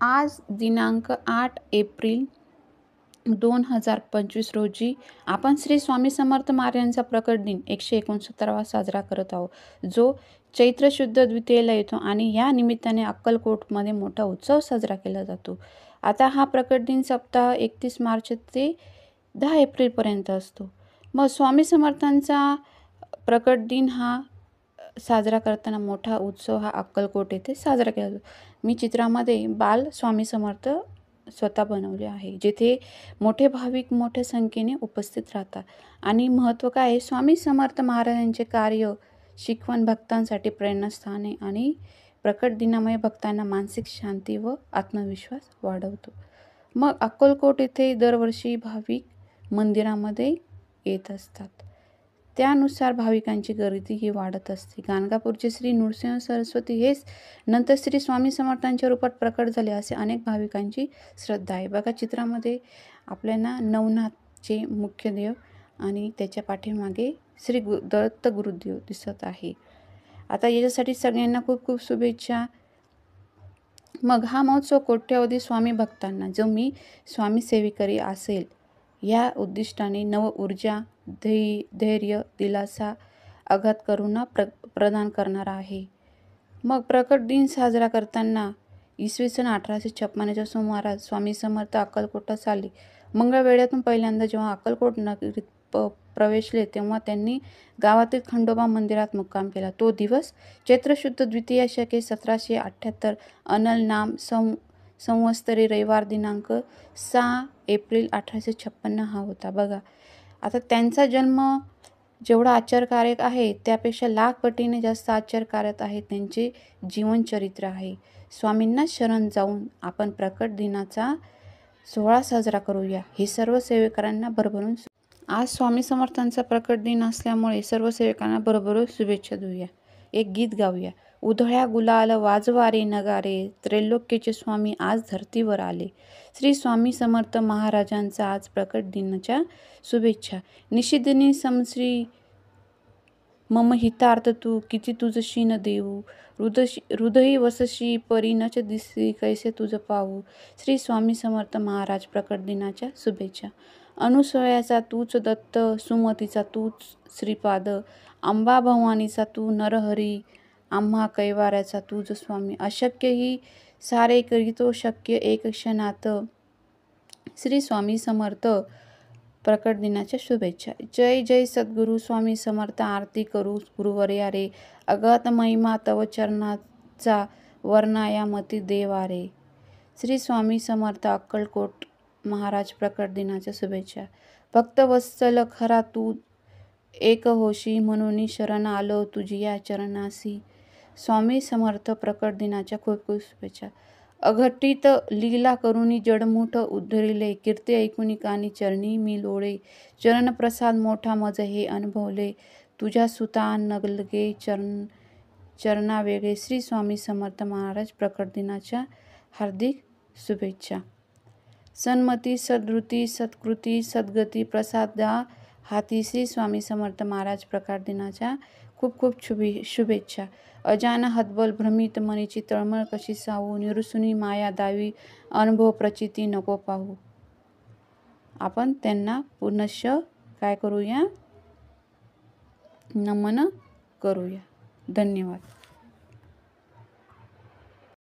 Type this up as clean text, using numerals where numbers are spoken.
आज दिनांक 8 एप्रिल 2025 रोजी आपण श्री स्वामी समर्थ महाराजांचा प्रकट दिन 169वा साजरा करत आहोत, जो चैत्र शुद्ध द्वितीयेला येतो आणि या निमित्ताने अक्कलकोटमध्ये मोठा उत्सव साजरा केला जातो। आता हा प्रकट दिन सप्ताह 31 मार्च ते 10 एप्रिलपर्यंत असतो। मग स्वामी समर्थांचा प्रकट दिन हा साजरा करताना मोठा उत्सव हा अक्कलकोट येथे साजरा केला जातो। मी चित्रामध्ये बाल स्वामी समर्थ स्वतः बनवले आहे, जेथे मोठे भाविक मोठ्या संख्येने उपस्थित राहतात। आणि महत्त्व काय आहे, स्वामी समर्थ महाराजांचे कार्य शिकवण भक्तांसाठी प्रेरणास्थान आहे आणि प्रकट दिनामुळे भक्तांना मानसिक शांती व आत्मविश्वास वाढवतो। मग अक्कलकोट येथे दरवर्षी भाविक मंदिरामध्ये येत असतात, त्यानुसार भाविकांची गर्दी ही वाढत असते। गाणगापूरचे श्री नृसिंह सरस्वती हेच नंतर श्री स्वामी समर्थांच्या रूपात प्रकट झाले असे अनेक भाविकांची श्रद्धा आहे। बघा चित्रामध्ये आपल्याला नवनाथचे मुख्य देव आणि त्याच्या पाठीमागे श्री दत्त गुरुदेव दिसत आहे। आता याच्यासाठी सगळ्यांना खूप खूप शुभेच्छा। मग हा महोत्सव कोट्यावधी स्वामी भक्तांना, जो मी स्वामी सेवेकरी असेल या उद्दिष्टाने नव ऊर्जा, धैर्य, दिलासा, अगाध करुणा प्रदान करणारा आहे। मग प्रकट दिन साजरा करताना इसवी सन 1856च्या सुमारास स्वामी समर्थ अक्कलकोटास आले। मंगळवेढ्यातून पहिल्यांदा जेव्हा अक्कलकोट नगरीत प्रवेशले तेव्हा त्यांनी गावातील खंडोबा मंदिरात मुक्काम केला। तो दिवस चैत्र शुद्ध द्वितीया शके 1778 अनल नाम संवत्सरी रविवार दिनांक 6 एप्रिल 1856 हा होता। बघा आता त्यांचा जन्म जेवढा आश्चर्यकारक आहे त्यापेक्षा लाख पटीने जास्त आश्चर्यकारक आहे त्यांचे जीवनचरित्र आहे। स्वामींना शरण जाऊन आपण प्रकट दिनाचा सोहळा साजरा करूया, हे सर्व सेवेकरांना भरभरून। आज स्वामी समर्थांचा प्रकट दिन असल्यामुळे सर्व सेवकांना भरभरून शुभेच्छा देऊया। एक गीत गाऊया। उधळ्या गुलाल वाजवारे नगारे, त्रैलोक्याचे स्वामी आज धर्तीवर आले। श्री स्वामी समर्थ महाराजांचा आज प्रकट दिनाच्या शुभेच्छा। निशिदिनी समश्री मम हितार्थ तू, किती तुझशी न देऊ, हृदयी वसशी परी नच दिसी, कैसे तुझ पाहू। श्री स्वामी समर्थ महाराज प्रकट दिनाच्या शुभेच्छा। अनुसयाचा तूच दत्त, सुमतीचा तूच श्रीपाद, अंबा भवानीचा तू नरहरी, आम्हा कैवाऱ्याचा तूच स्वामी, अशक्य ही सारे करीतो शक्य एक क्षणात। श्री स्वामी समर्थ प्रकट दिनाच्या शुभेच्छा। जय जय सद्गुरु स्वामी समर्थ, आरती करू गुरुवर्या रे, अगत महिमा तव चरणाचा वर्णाया मती देवा रे। श्री स्वामी समर्थ अक्कलकोट महाराज प्रकट दिनाच्या शुभेच्छा। भक्तवत्सल खरा तू एक होशी, म्हणून शरण आलो तुझिया चरणासी। स्वामी समर्थ प्रकट दिनाच्या खूप खूप शुभेच्छा। अघटित लीला करुणी जडमुठ उद्धरिले, कीर्ती ऐकुनी कानी चरणी मी लोळे, चरण प्रसाद मोठा मज हे अनुभवले, तुझ्या सुता नगलगे चरणा वेगळे। श्री स्वामी समर्थ महाराज प्रकट दिनाच्या हार्दिक शुभेच्छा। सन्मती सद्वृत्ती सत्कृती सद्गती प्रसादा हाती, श्री स्वामी समर्थ महाराज प्रकट दिनाच्या खूप खूप शुभेच्छा। अजान हतबल भ्रमित मनीची तळमळ कशी सावू, निरसुनी माया दावी अनुभव प्रचिती नको पाहू। आपण त्यांना पुनश्च काय करूया, नमन करूया। धन्यवाद।